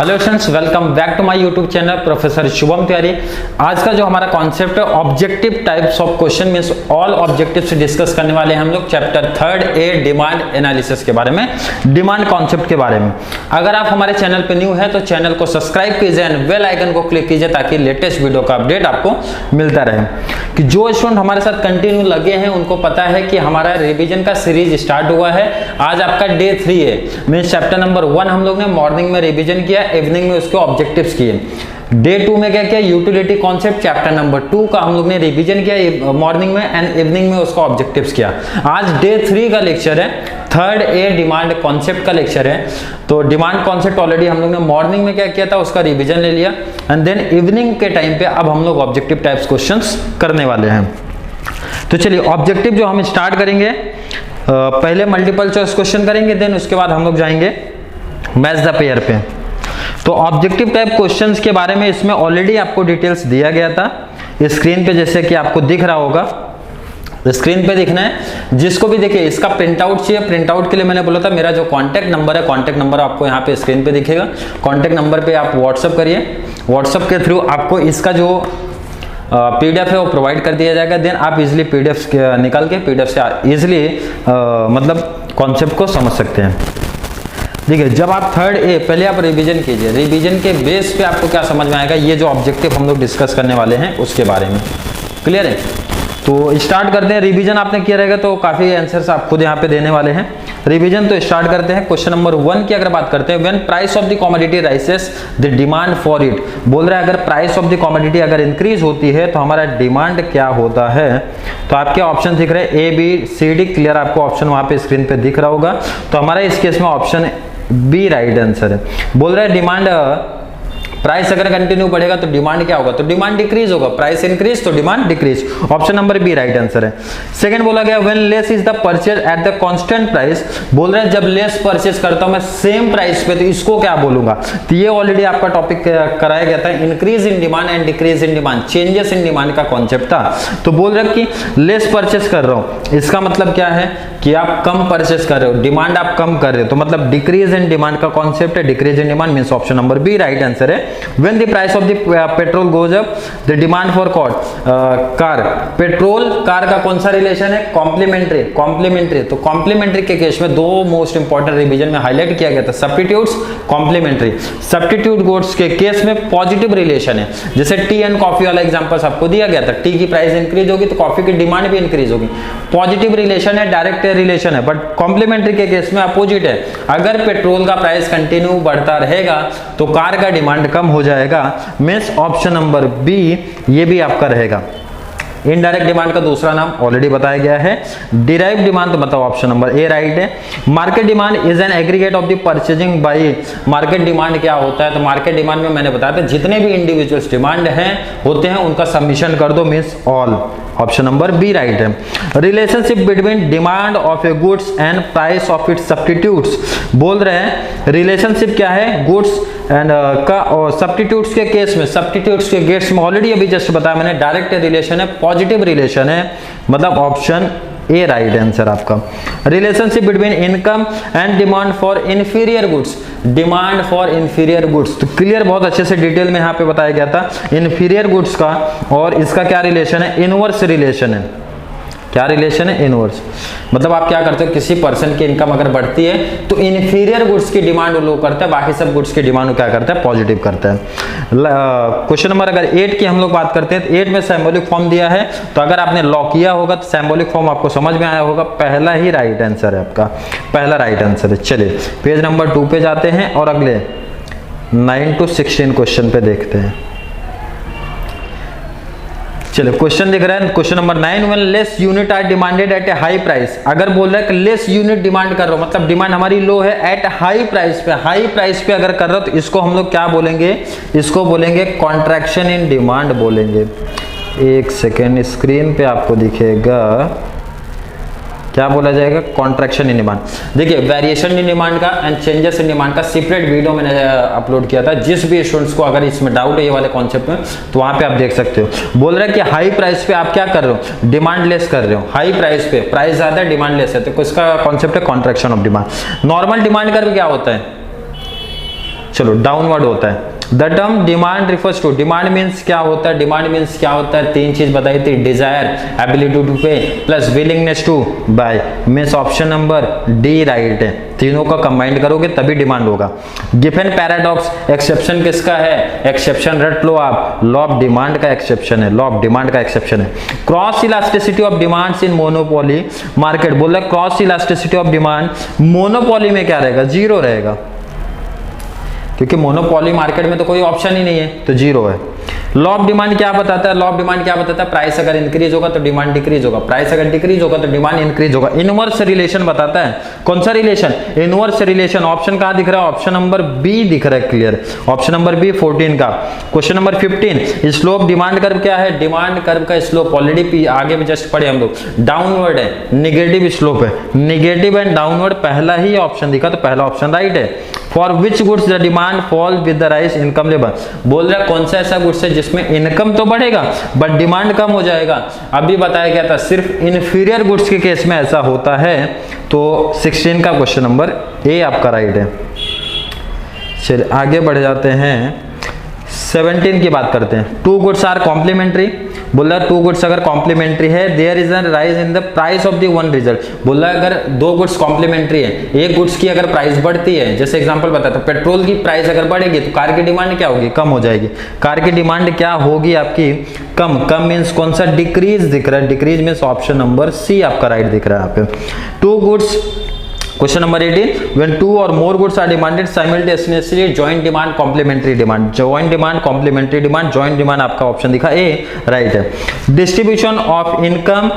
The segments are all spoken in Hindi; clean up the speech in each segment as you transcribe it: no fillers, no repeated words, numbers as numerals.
Hello students, welcome back to my YouTube channel professor Shubham Tiwari. आज का जो हमारा कॉन्सेप्ट है objective types of question means all objective से डिस्कस करने वाले हैं हम लोग चैप्टर 3 ए डिमांड एनालिसिस के बारे में, डिमांड कॉन्सेप्ट के बारे में। अगर आप हमारे चैनल पे न्यू है तो चैनल को सब्सक्राइब कीजिए एंड बेल आइकन को क्लिक कीजिए ताकि लेटेस्ट वीडियो का अपडेट आपको मिलता रहे। कि जो स्टूडेंट हमारे साथ कंटिन्यू लगे हैं उनको पता है कि हमारा रिविजन का सीरीज स्टार्ट हुआ है। आज आपका डे 3 है, मींस चैप्टर नंबर 1 हम लोग ने मॉर्निंग में रिविजन किया, इवनिंग में उसके ऑब्जेक्टिव्स किए। डे 2 में क्या किया, यूटिलिटी कॉन्सेप्ट चैप्टर नंबर 2 का हम लोग ने रिवीजन किया मॉर्निंग में एंड इवनिंग में उसका ऑब्जेक्टिव्स किया। आज डे 3 का लेक्चर है, 3rd ए डिमांड कॉन्सेप्ट का लेक्चर है। तो डिमांड कॉन्सेप्ट ऑलरेडी हम लोग ने मॉर्निंग में क्या किया था, उसका रिवीजन ले लिया एंड देन इवनिंग के टाइम पे अब हम लोग ऑब्जेक्टिव टाइप्स क्वेश्चंस करने वाले हैं। तो चलिए ऑब्जेक्टिव जो हम स्टार्ट करेंगे, पहले मल्टीपल चॉइस क्वेश्चन करेंगे, देन उसके बाद हम लोग जाएंगे मैच द पेयर पे। तो ऑब्जेक्टिव टाइप क्वेश्चंस के बारे में इसमें ऑलरेडी आपको डिटेल्स दिया गया था स्क्रीन पे, जैसे कि आपको दिख रहा होगा, स्क्रीन पे दिखना है। जिसको भी देखिए इसका प्रिंट आउट चाहिए, प्रिंट आउट के लिए मैंने बोला था मेरा जो कांटेक्ट नंबर है, कांटेक्ट नंबर आपको यहाँ पे स्क्रीन पे दिखेगा। कांटेक्ट नंबर पे आप व्हाट्सअप करिए, व्हाट्सअप के थ्रू आपको इसका जो पीडीएफ है वो प्रोवाइड कर दिया जाएगा। देन आप इजिली पीडीएफ निकाल के पीडीएफ से इजिली मतलब कॉन्सेप्ट को समझ सकते हैं। ठीक है, जब आप 3rd ए पहले आप रिवीजन कीजिए, रिवीजन के बेस पे आपको क्या समझ में आएगा, ये जो ऑब्जेक्टिव हम लोग डिस्कस करने वाले हैं उसके बारे में। क्लियर है? तो स्टार्ट करते हैं। रिवीजन आपने किया रहेगा तो काफी आंसर्स आप खुद यहाँ पे देने वाले हैं। रिवीजन तो स्टार्ट करते हैं। क्वेश्चन नंबर 1 की अगर बात करते हैं, when price of the commodity राइसेस the demand for it. बोल रहा है अगर प्राइस ऑफ द कमोडिटी अगर इंक्रीज होती है तो हमारा डिमांड क्या होता है। तो आपके ऑप्शन दिख रहे हैं A B C D. Clear, आपको ऑप्शन वहां पे स्क्रीन पे दिख रहा होगा। तो हमारा इस केस में ऑप्शन बी राइट आंसर है। बोल रहा है डिमांड प्राइस अगर कंटिन्यू बढ़ेगा तो डिमांड क्या होगा, तो डिमांड डिक्रीज होगा। प्राइस इंक्रीज तो demand decrease. Option number B right answer है। सेकंड बोला गया when less is the purchase at the constant price. बोल रहे हैं जब लेस परचेज करता हूं मैं सेम प्राइस पे तो इसको क्या बोलूंगा। तो ये ऑलरेडी आपका टॉपिक कराया गया था, increase in demand and decrease in demand, changes in demand का कॉन्सेप्ट था। तो बोल रहे कि लेस परचेज कर रहा हूं, इसका मतलब क्या है कि आप कम परचेज कर रहे हो, डिमांड आप कम कर रहे हो, तो मतलब डिक्रीज इन डिमांड का कॉन्सेप्ट है। Decrease in demand means option number B right answer है। When the price of the petrol goes up, the demand for car, petrol car का कौन सा रिलेशन है, कॉम्प्लीमेंट्री। कॉम्प्लीमेंट्री तो कॉम्प्लीमेंट्री के केस में दो मोस्ट इंपॉर्टेंट रिवीजन में हाईलाइट किया गया था, सब्स्टिट्यूट्स, कॉम्प्लीमेंट्री। सब्स्टिट्यूट गुड्स के केस में पॉजिटिव रिलेशन है। जैसे टी एंड कॉफी वाला एग्जांपल आपको दिया गया था, टी की प्राइस इंक्रीज होगी तो कॉफी की डिमांड भी इंक्रीज होगी। पॉजिटिव रिलेशन है, डायरेक्ट रिलेशन है। बट कॉम्प्लीमेंट्री के केस में अपोजिट है। अगर पेट्रोल का प्राइस कंटिन्यू बढ़ता रहेगा तो कार का डिमांड कम हो जाएगा। मींस ऑप्शन नंबर बी ये भी आपका रहेगा। इनडायरेक्ट डिमांड का दूसरा नाम ऑलरेडी बताया गया है, डिराइव डिमांड। तो बताओ ऑप्शन नंबर ए राइट है। Market demand is an aggregate of the purchasing by. Market demand क्या होता है, तो मार्केट डिमांड में मैंने बताया था जितने भी इंडिविजुअल्स डिमांड हैं होते हैं उनका सबमिशन कर दो, means all. Option number B right है। Relationship between demand of a goods and price of its substitutes. बोल रहे हैं रिलेशनशिप क्या है गुड्स एंड का और सब्स्टिट्यूट्स के केस में, सब्स्टिट्यूट्स के केस में ऑलरेडी अभी जस्ट बताया मैंने, डायरेक्ट रिलेशन है, पॉजिटिव रिलेशन है, मतलब ऑप्शन ए राइट आंसर आपका। Relationship between income and demand for inferior goods. Demand for inferior goods तो क्लियर बहुत अच्छे से डिटेल में यहाँ पे बताया गया था इंफीरियर गुड्स का, और इसका क्या रिलेशन है, इनवर्स रिलेशन है। क्या रिलेशन है, इनवर्स। मतलब आप क्या करते हो, किसी पर्सन की इनकम अगर बढ़ती है तो इंफीरियर गुड्स की डिमांड लो करता है, बाकी सब गुड्स की डिमांड क्या करता है, पॉजिटिव करता है। क्वेश्चन नंबर अगर 8 की हम लोग बात करते हैं तो 8 में सिंबॉलिक फॉर्म दिया है। तो अगर आपने लॉ किया होगा तो सिंबॉलिक फॉर्म आपको समझ में आया होगा, पहला ही राइट आंसर है आपका, पहला राइट आंसर है। चलिए पेज नंबर 2 पे जाते हैं और अगले 9 to 16 क्वेश्चन पे देखते हैं। चलिए क्वेश्चन दिख रहा है, question number 9 when less unit are demanded at a high price. अगर बोल रहा है कि लेस यूनिट डिमांड कर रहा हो, मतलब डिमांड हमारी लो है, एट हाई प्राइस पे, हाई प्राइस पे अगर कर रहा हो तो इसको हम लोग क्या बोलेंगे, इसको बोलेंगे कॉन्ट्रैक्शन इन डिमांड बोलेंगे। एक सेकेंड, स्क्रीन पे आपको दिखेगा क्या बोला जाएगा, कॉन्ट्रैक्शन इन डिमांड। देखिए वेरिएशन इन डिमांड का एंड चेंजेस इन डिमांड का सेपरेट वीडियो मैंने अपलोड किया था। जिस भी स्टूडेंट्स को अगर इसमें डाउट है ये वाले कॉन्सेप्ट में तो वहां पे आप देख सकते हो। बोल रहे हैं कि हाई प्राइस पे आप क्या कर रहे हो, डिमांड लेस कर रहे हो। हाई प्राइस पे प्राइस ज्यादा है, डिमांड लेस है, तो इसका कॉन्सेप्ट है contraction of demand. Normal demand curve क्या होता है, चलो डाउनवर्ड होता है। The term demand refers to, demand means क्या होता है, डिमांड मीन्स क्या होता है, तीन चीज बताई थी, desire, ability to pay plus willingness to buy, means option number D right है। तीनों का कंबाइंड करोगे तभी डिमांड होगा। गिवन पैराडॉक्स, एक्सेप्शन किसका है, एक्सेप्शन रट लो आप, लॉ ऑफ डिमांड का एक्सेप्शन है, लॉ ऑफ डिमांड का एक्सेप्शन है। Cross elasticity of demands in monopoly market, बोल रहा है cross elasticity of demand monopoly में क्या रहेगा, जीरो रहेगा, क्योंकि मोनोपोली मार्केट में तो कोई ऑप्शन ही नहीं है, तो जीरो है। लॉ ऑफ डिमांड क्या बताता है, लॉ ऑफ डिमांड क्या बताता है, प्राइस अगर इंक्रीज होगा तो डिमांड डिक्रीज होगा, प्राइस अगर डिक्रीज होगा तो डिमांड इंक्रीज होगा। इनवर्स रिलेशन बताता है, कौन सा रिलेशन, इनवर्स रिलेशन। ऑप्शन कहां दिख रहा है, ऑप्शन नंबर बी दिख रहा है, क्लियर, ऑप्शन नंबर बी 14 का। Question number 15, slope demand curve क्या है, डिमांड कर्व का स्लोप ऑलरेडी आगे में जस्ट पढ़े हम लोग, डाउनवर्ड है, निगेटिव स्लोप है, निगेटिव एंड डाउनवर्ड पहला ही ऑप्शन दिखा, तो पहला ऑप्शन राइट है। For which goods the demand fall with the rise income level, बोल रहा है कौन सा ऐसा गुड्स है जिसमें इनकम तो बढ़ेगा बट डिमांड कम हो जाएगा। अभी बताया गया था सिर्फ इन्फीरियर गुड्स के केस में ऐसा होता है, तो 16 का क्वेश्चन नंबर ए आपका राइट है। चलिए आगे बढ़ जाते हैं, 17 की बात करते हैं। टू गुड्स आर कॉम्प्लीमेंट्री, बोल रहा है टू गुड्स अगर कॉम्प्लीमेंट्री है, there is an rise in the price of the one result, बोल रहा है अगर दो गुड्स कॉम्प्लीमेंट्री है, एक गुड्स की अगर प्राइस बढ़ती है, जैसे एग्जांपल बताता हूं, पेट्रोल की प्राइस अगर बढ़ेगी तो कार की डिमांड क्या होगी, कम हो जाएगी। कार की डिमांड क्या होगी आपकी, कम, कम मीन्स कौन सा, डिक्रीज दिख रहा है, decrease means option number C आपका राइट दिख रहा है यहाँ पे। Two goods, question number 18, when two or more goods are demanded simultaneously, joint demand, complementary demand, joint demand, complementary demand, joint demand आपका ऑप्शन दिखा ए राइट है। Distribution of income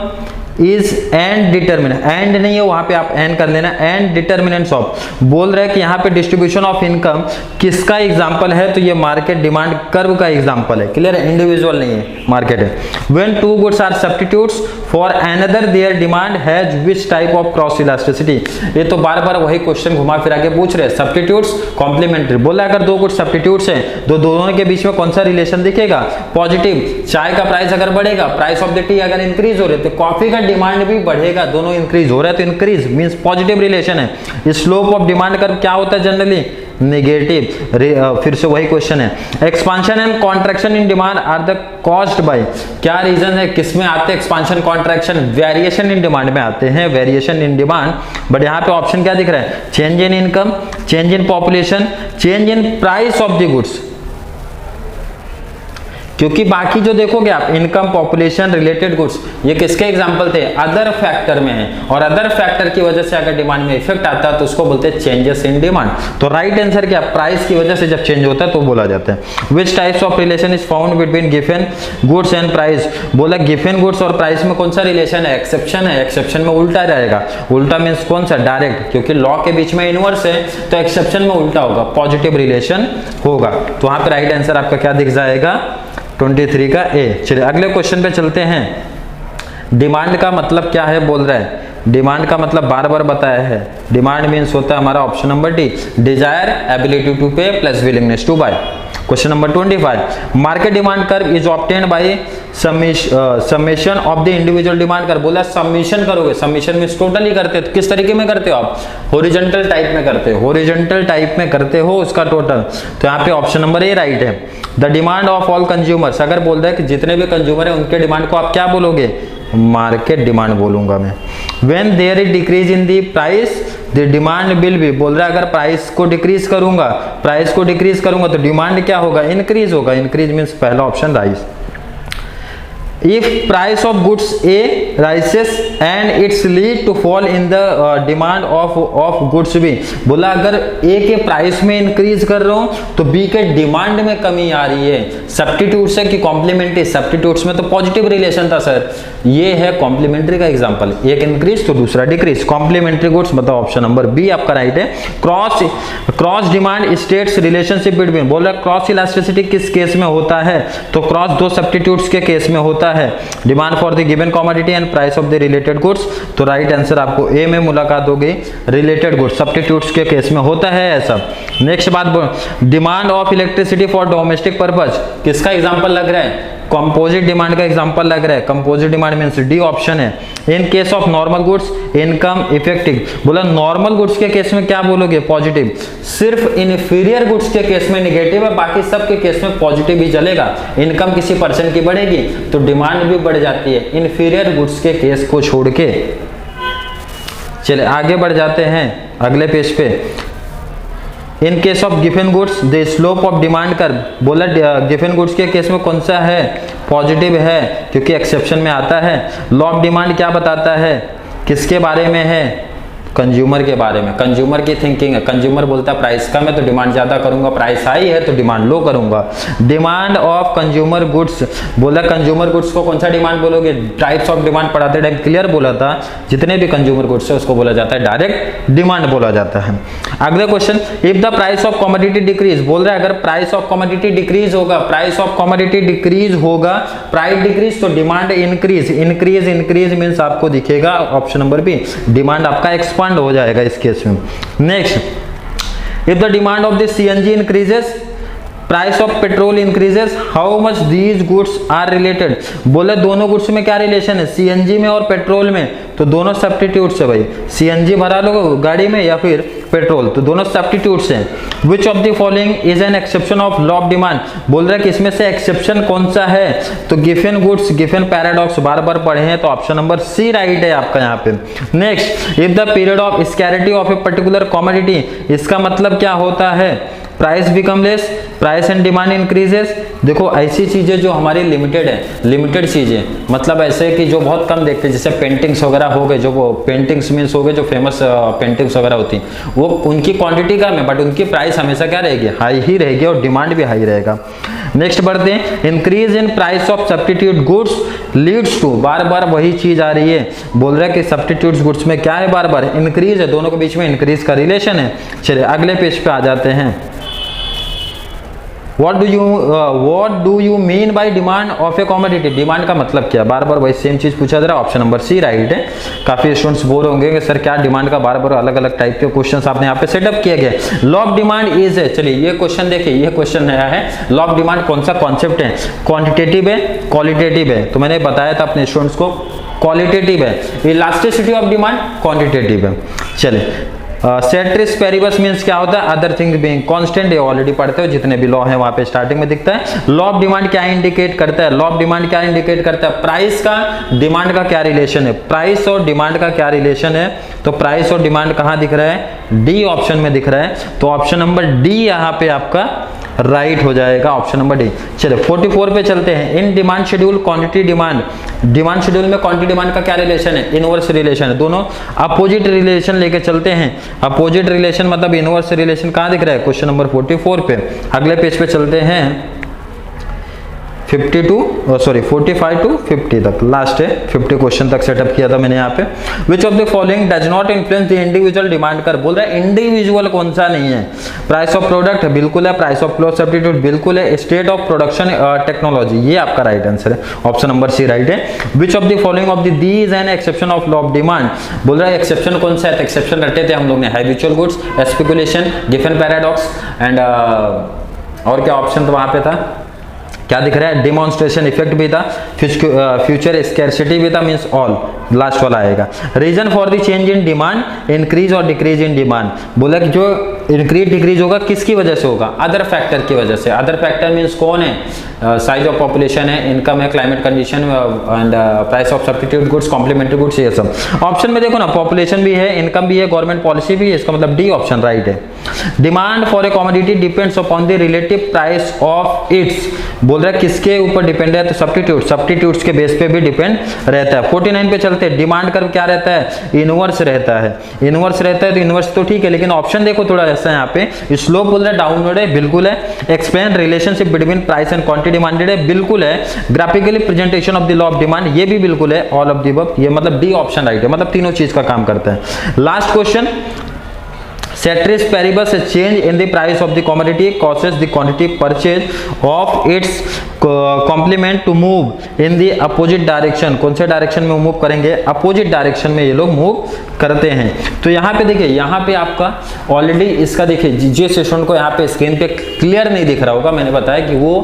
is and determinant, and नहीं है वहां पे आप एंड कर लेना, एंड डिटर्मिनेंट्स ऑफ, बोल रहे हैं कि यहाँ पे डिस्ट्रीब्यूशन ऑफ इनकम किसका एग्जांपल है, तो ये मार्केट डिमांड कर्व का एग्जांपल है, क्लियर है, इंडिविजुअल नहीं है, मार्केट है। When two goods are substitutes for another their demand has which type of cross elasticity, ये तो बार बार वही क्वेश्चन घुमा फिरा के पूछ रहे हैं, सब्स्टिट्यूट्स कॉम्प्लीमेंट्री, बोला अगर दो गुड्स सब्स्टिट्यूट्स हैं तो दोनों के बीच में कौन सा रिलेशन दिखेगा, पॉजिटिव। चाय का प्राइस अगर बढ़ेगा, प्राइस ऑफ द टी अगर इंक्रीज हो रही है तो कॉफी का डिमांड भी बढ़ेगा, दोनों इंक्रीज हो रहा है तो इंक्रीज मींस पॉजिटिव रिलेशन है। स्लोप ऑफ डिमांड कर्व क्या होता है जनरली, नेगेटिव। फिर से वही क्वेश्चन है, expansion and contraction in demand are the caused by, क्या रीजन है, किस में आते हैं expansion contraction, variation in demand में आते हैं, वेरिएशन इन डिमांड। बट यहाँ पे ऑप्शन क्या दिख रहा है, change in income, change in population, change in price of the goods, क्योंकि बाकी जो देखोगे आप इनकम, पॉपुलेशन, रिलेटेड गुड्स, ये किसके एग्जांपल थे, अदर फैक्टर में है, और अदर फैक्टर की वजह से अगर डिमांड में इफेक्ट आता है तो उसको बोलते हैं चेंजेस इन डिमांड। तो राइट आंसर क्या, प्राइस की वजह से जब चेंज होता है तो बोला जाता है। Which types of relation is found between given goods and price, बोला गिवन गुड्स और प्राइस में कौन सा रिलेशन है, एक्सेप्शन है, एक्सेप्शन में उल्टा रहेगा, उल्टा मीन्स कौन सा, डायरेक्ट, क्योंकि लॉ के बीच में इनवर्स है तो एक्सेप्शन में उल्टा होगा, पॉजिटिव रिलेशन होगा। तो वहां पर राइट आंसर आपका क्या दिख जाएगा, 23 का ए। चलिए अगले क्वेश्चन पे चलते हैं। डिमांड का मतलब क्या है, बोल रहा है डिमांड का मतलब बार बार बताया है, डिमांड मीन्स होता है हमारा option number D, desire, ability to pay plus willingness to buy. Question number 25, market demand curve is obtained by summation of the individual demand curve, बोला सबमिशन करोगे, सबमिशन मींस टोटली करते हो, तो किस तरीके में करते हो आप, हॉरिजॉन्टल टाइप में करते हो, हॉरिजॉन्टल टाइप में करते हो उसका टोटल, तो यहाँ पे ऑप्शन नंबर ए राइट है। The demand of all consumers, अगर बोल रहा है कि जितने भी कंज्यूमर है उनके डिमांड को आप क्या बोलोगे, मार्केट डिमांड बोलूंगा मैं। When there is decrease in the price the demand will be, बोल रहा है अगर प्राइस को डिक्रीज करूंगा, प्राइस को डिक्रीज करूंगा तो डिमांड क्या होगा, इंक्रीज होगा, इंक्रीज मींस पहला option rise. If price of goods A rises and its lead to fall in the demand of goods B, बोला अगर A के प्राइस में इंक्रीज कर रहा हूं तो B के डिमांड में कमी आ रही है। सब्स्टिट्यूट्स है कि कॉम्प्लीमेंट्री, सब्स्टिट्यूट्स में तो पॉजिटिव रिलेशन था सर, ये है कॉम्प्लीमेंट्री का एग्जांपल, एक इंक्रीज तो दूसरा डिक्रीज, कॉम्प्लीमेंट्री गुड्स, बताओ ऑप्शन नंबर बी आपका राइट है। Cross demand states relationship between, बोल रहा क्रॉस इलास्टिसिटी किस केस में होता है, तो क्रॉस दो सब्स्टिट्यूट्स के केस में होता है, demand for the given commodity and price of the related goods, तो राइट आंसर आपको ए में मुलाकात होगी, रिलेटेड गुड्स सब्स्टिट्यूट्स के केस में होता है ऐसा। नेक्स्ट बात, demand of electricity for domestic purpose, किसका एग्जांपल लग रहा है, कंपोजिट डिमांड का एग्जांपल लग रहा है, composite demand means D option है। In case of normal goods income effective, बोला नॉर्मल गुड्स के केस में क्या बोलोगे पॉजिटिव, सिर्फ इन्फीरियर गुड्स के केस में नेगेटिव है, बाकी सब के केस में पॉजिटिव ही चलेगा। इनकम किसी पर्सन की बढ़ेगी तो डिमांड भी बढ़ जाती है, इन्फीरियर गुड्स के केस को छोड़ के। चले आगे बढ़ जाते हैं अगले पेज पे। इन case of given goods the slope of demand curve, बोला गिवन गुड्स के केस में कौन सा है, पॉजिटिव है, क्योंकि एक्सेप्शन में आता है। लॉ ऑफ डिमांड क्या बताता है, किसके बारे में है, कंज्यूमर के बारे में, कंज्यूमर की थिंकिंग है। कंज्यूमर बोलता है प्राइस कम है तो डिमांड ज्यादा करूंगा, प्राइस हाई है तो डिमांड लो करूंगा। डिमांड ऑफ कंज्यूमर गुड्स, बोला कंज्यूमर गुड्स को कौन सा डिमांड बोलोगे, टाइप्स ऑफ डिमांड पढ़ाते टाइम क्लियर बोला था, जितने भी कंज्यूमर गुड्स है उसको बोला जाता है डायरेक्ट डिमांड बोला जाता है। अगला question, if the price of commodity decrease, बोल रहा है अगर प्राइस ऑफ कमोडिटी डिक्रीज होगा, प्राइस ऑफ कमोडिटी डिक्रीज होगा, प्राइस डिक्रीज तो demand increase, increase increase means आपको दिखेगा ऑप्शन नंबर बी, डिमांड आपका एक्सपांड हो जाएगा इस केस में। Next, if the demand of the CNG increases, price of petrol increases, how much these goods are related, बोले दोनों गुड्स में क्या रिलेशन है, सीएनजी में और पेट्रोल में, तो दोनों सब्स्टिट्यूट्स है भाई, सीएनजी भरा लो गाड़ी में या फिर पेट्रोल, तो दोनों सब्स्टिट्यूट्स हैं। Which of the following is an exception of law of demand, बोल रहा है कि इसमें से एक्सेप्शन कौन सा है, तो गिवन गुड्स गिवन पैराडॉक्स बार बार पढ़े हैं तो ऑप्शन नंबर सी राइट है आपका यहाँ पे। Next, if the period of scarcity of a particular commodity, इसका मतलब क्या होता है, price become less, price and demand increases. देखो ऐसी चीजें जो हमारी लिमिटेड है, लिमिटेड चीजें मतलब ऐसे कि जो बहुत कम देखते हैं, जैसे पेंटिंग्स वगैरह हो गए, जो वो पेंटिंग्स मीन्स हो गए जो फेमस पेंटिंग्स वगैरह होती हैं, वो उनकी क्वांटिटी कम है बट उनकी प्राइस हमेशा क्या रहेगी, हाई ही रहेगी और डिमांड भी हाई रहेगा। नेक्स्ट बढ़ते हैं, increase in price of substitute goods leads to, बार बार वही चीज आ रही है, बोल रहा है कि सब्स्टिट्यूट गुड्स में क्या है, बार बार इंक्रीज है, दोनों के बीच में इंक्रीज का रिलेशन है। चलिए अगले पेज पे आ जाते हैं। What do you mean by demand of a commodity? Demand का मतलब क्या, बार बार वही सेम चीज पूछा जा रहा है, ऑप्शन नंबर सी राइट है। काफी स्टूडेंट्स बोर होंगे कि सर क्या डिमांड का बार बार अलग अलग टाइप के क्वेश्चंस आपने यहाँ पे सेटअप किए गए। लॉ ऑफ डिमांड इज है, चलिए ये क्वेश्चन देखिए, ये क्वेश्चन नया है। लॉ ऑफ डिमांड कौन सा कॉन्सेप्ट है, क्वांटिटेटिव है क्वालिटेटिव है, तो मैंने बताया था अपने स्टूडेंट्स को क्वालिटेटिव है, इलास्टिसिटी ऑफ डिमांड क्वांटिटेटिव है। चलिए सेट्रिस पेरिबस मींस क्या होता है, अदर थिंग्स बीइंग कांस्टेंट, ये ऑलरेडी पढ़ते हो, जितने भी लॉ हैं वहां पे स्टार्टिंग में दिखता है। लॉ ऑफ डिमांड क्या इंडिकेट करता है, लॉ ऑफ डिमांड क्या इंडिकेट करता है, प्राइस का डिमांड का क्या रिलेशन है, प्राइस और डिमांड का क्या रिलेशन है, तो प्राइस और डिमांड कहां दिख रहा है, डी ऑप्शन में दिख रहा है, तो ऑप्शन नंबर डी यहाँ पे आपका राइट हो जाएगा, ऑप्शन नंबर डी। चलिए 44 पे चलते हैं। In demand schedule quantity demand, demand schedule में क्वांटिटी डिमांड का क्या रिलेशन है, इनवर्स रिलेशन है, दोनों अपोजिट रिलेशन लेके चलते हैं। अपोजिट रिलेशन मतलब इनवर्स रिलेशन कहां दिख रहा है, क्वेश्चन नंबर 44 पे। अगले पेज पे चलते हैं 45 टू 50 तक, लास्ट है 50 क्वेश्चन तक सेटअप किया था मैंने यहाँ पे। Which of the following does not influence the individual demand कर, बोल रहा है इंडिविजुअल कौन सा नहीं है, प्राइस ऑफ प्रोडक्ट बिल्कुल है, प्राइस ऑफ क्लोथ सब्स्टिट्यूट बिल्कुल है, स्टेट ऑफ प्रोडक्शन टेक्नोलॉजी, ये आपका राइट आंसर है, ऑप्शन नंबर सी राइट है। Which of the following of these an exception of law of demand, बोल रहा है एक्सेप्शन कौन सा है, एक्सेप्शन रटे थे हम लोग ने, habitual goods, speculation, given paradox and और क्या ऑप्शन तो वहां पे था, क्या दिख रहा है, डिमॉन्स्ट्रेशन इफेक्ट भी था, फ्यूचर स्कैरसिटी भी था, मींस ऑल लास्ट वाला आएगा। Reason for the change in demand, increase और डिक्रीज इन डिमांड, बोला कि जो इंक्रीज डिक्रीज होगा किसकी वजह से होगा, अदर फैक्टर की वजह से। अदर फैक्टर मींस कौन है, साइज ऑफ पॉपुलेशन है, इनकम है, climate condition and price of substitute goods, complementary goods, ये सब। ऑप्शन में देखो ना, पॉपुलेशन भी है, इनकम भी है, गवर्नमेंट पॉलिसी भी है, इसका मतलब डी ऑप्शन राइट है। Demand for a commodity depends upon the relative price of it's, बोल रहा है किसके ऊपर डिपेंड है, तो सब्स्टिट्यूट्स के बेस पे भी डिपेंड रहता है। 49 पे चलते हैं। डिमांड कर्व क्या रहता है, इनवर्स रहता है, इनवर्स रहता है, तो इनवर्स तो ठीक है, लेकिन ऑप्शन देखो थोड़ा ऐसा है यहाँ पे, स्लोप बोल रहा है डाउनवर्ड है, बिल्कुल है। Explain relationship between price and quantity demanded है, बिल्कुल है। Graphically presentation of the law of demand, ये भी बिल्कुल है, ऑल ऑफ द अबव, ये मतलब डी ऑप्शन राइट है, मतलब तीनों चीज का काम करता है। Last question ceteris paribus change in the price of the commodity causes the quantity purchase of its complement to move in the opposite direction. कौन से डायरेक्शन में मूव करेंगे? अपोजिट डायरेक्शन में ये लोग मूव करते हैं। तो यहाँ पे देखिए, यहाँ पे आपका ऑलरेडी इसका देखिए जिस स्टूडेंट को यहाँ पे स्क्रीन पे क्लियर नहीं दिख रहा होगा, मैंने बताया कि वो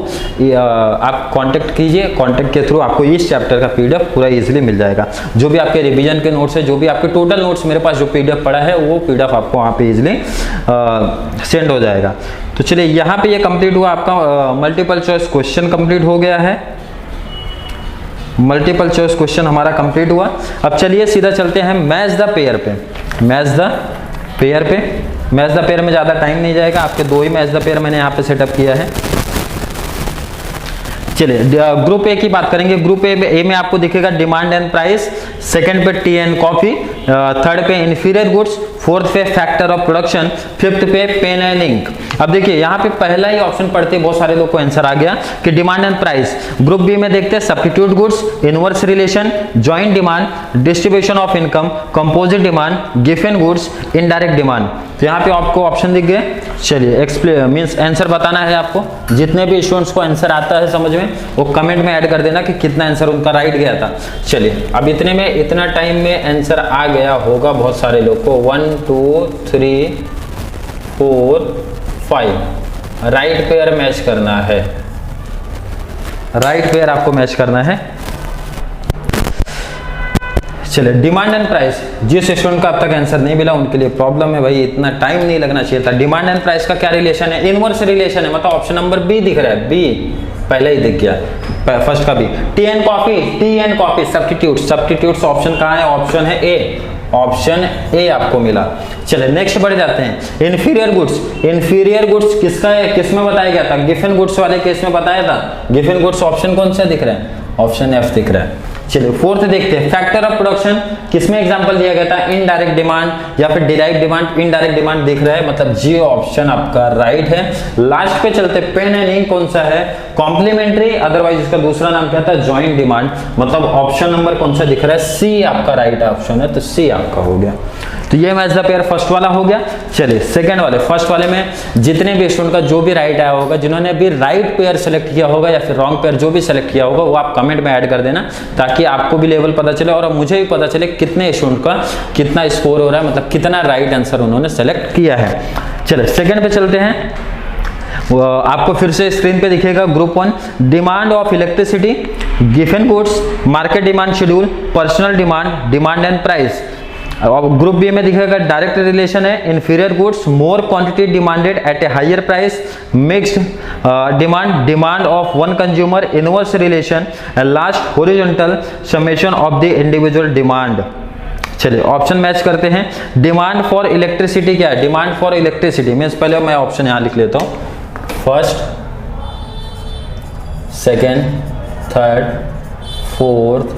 आप कांटेक्ट कीजिए, कांटेक्ट के थ्रू आपको इस चैप्टर का पीडीएफ पूरा इजीली मिल जाएगा। जो भी आपके रिवीजन के नोट्स है, जो भी आपके टोटल नोट्स मेरे पास जो पीडीएफ पड़ा है, वो पीडीएफ आपको वहाँ पे इजीली सेंड हो जाएगा। तो चलिए, यहाँ पे ये कंप्लीट हुआ आपका मल्टीपल चॉइस क्वेश्चन कंप्लीट हो गया है। मल्टीपल चॉइस क्वेश्चन हमारा कंप्लीट हुआ। अब चलिए सीधा चलते हैं मैच द पेयर पे। मैच द पेयर पे, मैच द पेयर में ज़्यादा टाइम नहीं जाएगा, आपके 2 ही मैच द पेयर मैंने यहाँ पे सेटअप किया है। चलिए ग्रुप ए की बात करेंगे। ग्रुप ए में आपको दिखेगा डिमांड एंड प्राइस, सेकंड पे टी एंड कॉफी, थर्ड पे इंफीरियर गुड्स, फोर्थ पे फैक्टर ऑफ प्रोडक्शन, फिफ्थ पे पेन एंड इंक। अब देखिए यहाँ पे पहला ही ऑप्शन पढ़ते बहुत सारे लोग को आंसर आ गया कि demand and price. Group B में देखते हैं substitute goods, inverse relation, joint demand, distribution of income, composite demand, given goods, indirect demand. तो यहाँ पे आपको ऑप्शन दिख गए। चलिए एक्सप्लेन मींस आंसर बताना है आपको। जितने भी स्टूडेंट्स को आंसर आता है समझ में, वो कमेंट में ऐड कर देना कि कितना आंसर उनका राइट गया था। चलिए अब इतने में, इतना टाइम में आंसर आ गया होगा बहुत सारे लोग को। 1 2 3 4 5 राइट पेयर मैच करना है। राइट पेयर आपको मैच करना है। चलिए डिमांड एंड प्राइस, जिस स्टूडेंट का अब तक आंसर नहीं मिला उनके लिए प्रॉब्लम है भाई, इतना टाइम नहीं लगना चाहिए था। डिमांड एंड प्राइस का क्या रिलेशन है? इनवर्स रिलेशन है, मतलब ऑप्शन नंबर बी दिख रहा है, बी पहले ही दिख गया, फर्स्ट का B. Tea and coffee, tea and coffee substitute, substitutes option कहाँ है? ऑप्शन है ए, ऑप्शन ए आपको मिला। चलिए नेक्स्ट बढ़ जाते हैं। इंफीरियर गुड्स, इंफीरियर गुड्स किसका है, किस में बताया गया था? गिवन गुड्स वाले केस में बताया था। गिवन गुड्स ऑप्शन कौन सा दिख रहा है? ऑप्शन एफ दिख रहा है। चलिए फोर्थ देखते हैं, फैक्टर ऑफ प्रोडक्शन किसमें एग्जांपल दिया गया था? इनडायरेक्ट डिमांड या फिर डिराइव डिमांड। इनडायरेक्ट डिमांड दिख रहा है, मतलब जी ऑप्शन आपका राइट है। लास्ट पे चलते, पेन एंड इंक कौन सा है? कॉम्प्लीमेंट्री, अदरवाइज इसका दूसरा नाम क्या था? जॉइंट डिमांड, मतलब ऑप्शन नंबर कौन सा दिख रहा है? सी आपका राइट ऑप्शन है, तो सी आपका हो गया। तो ये मैच द पेयर फर्स्ट वाला हो गया। चलिए सेकंड वाले, फर्स्ट वाले में जितने भी स्टूडेंट का जो भी राइट आया होगा, जिन्होंने भी राइट पेयर सेलेक्ट किया होगा या फिर रॉन्ग पेयर जो भी सेलेक्ट किया होगा, वो आप कमेंट में ऐड कर देना, ताकि आपको भी लेवल पता चले और मुझे भी पता चले कितने स्टूडेंट का कितना स्कोर हो रहा है, मतलब कितना राइट आंसर उन्होंने सेलेक्ट किया है। चलिए सेकंड पे चलते हैं। आपको फिर से स्क्रीन पे दिखेगा group 1, demand of electricity, given goods, market demand schedule, personal demand, demand and price. अब ग्रुप बी में दिखेगा डायरेक्ट रिलेशन है, inferior goods, more quantity demanded at a higher price, mixed demand, demand of one consumer, inverse relation, last horizontal summation of the individual demand. चलिए ऑप्शन मैच करते हैं। डिमांड फॉर इलेक्ट्रिसिटी क्या है? डिमांड फॉर इलेक्ट्रिसिटी मीन्स, पहले मैं ऑप्शन यहां लिख लेता हूं, first, second, third, fourth,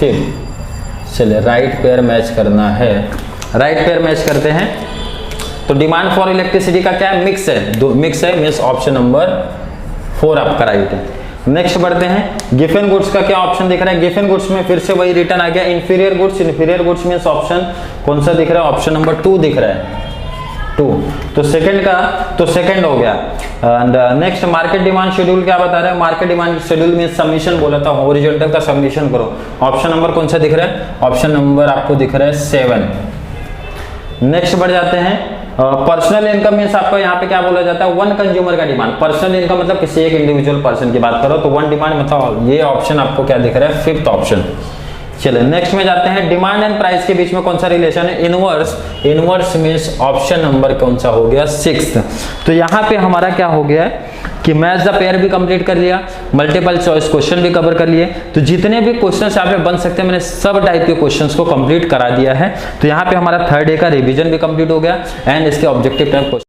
fifth. चलिए राइट पेयर मैच करना है। राइट पेयर मैच करते हैं। तो डिमांड फॉर इलेक्ट्रिसिटी का क्या है? मिक्स है, दो मिक्स है, मीन्स ऑप्शन नंबर 4 आपका राइट है। नेक्स्ट बढ़ते हैं। गिवन गुड्स का क्या ऑप्शन दिख रहा है? गिवन गुड्स में फिर से वही रिटर्न आ गया, inferior goods. Inferior goods means option कौन सा दिख रहा है? ऑप्शन नंबर 2 दिख रहा है, 2। तो सेकंड का तो सेकंड हो गया। And next market demand schedule क्या बता रहा है? मार्केट डिमांड शेड्यूल में सबमिशन बोला था, हॉरिजॉन्टल का सबमिशन करो। ऑप्शन नंबर कौन सा दिख रहा है? ऑप्शन नंबर आपको दिख रहा है 7। नेक्स्ट बढ़ जाते हैं। पर्सनल इनकम मीन्स आपको यहाँ पे क्या बोला जाता है? वन कंज्यूमर का डिमांड। पर्सनल इनकम मतलब किसी एक इंडिविजुअल पर्सन की बात करो तो वन डिमांड, मतलब ये ऑप्शन आपको क्या दिख रहा है? 5th option. चलिए नेक्स्ट में जाते हैं। डिमांड एंड प्राइस के बीच में कौन सा रिलेशन है? Inverse. Inverse means option number कौन सा हो गया? 6th। तो यहाँ पे हमारा क्या हो गया है कि मैच द पेयर भी कंप्लीट कर लिया, मल्टीपल चॉइस क्वेश्चन भी कवर कर लिए। तो जितने भी क्वेश्चंस यहाँ पे बन सकते हैं मैंने सब टाइप के क्वेश्चंस को कंप्लीट करा दिया है। तो यहाँ पे हमारा थर्ड डे का रिवीजन भी कंप्लीट हो गया एंड इसके ऑब्जेक्टिव टाइप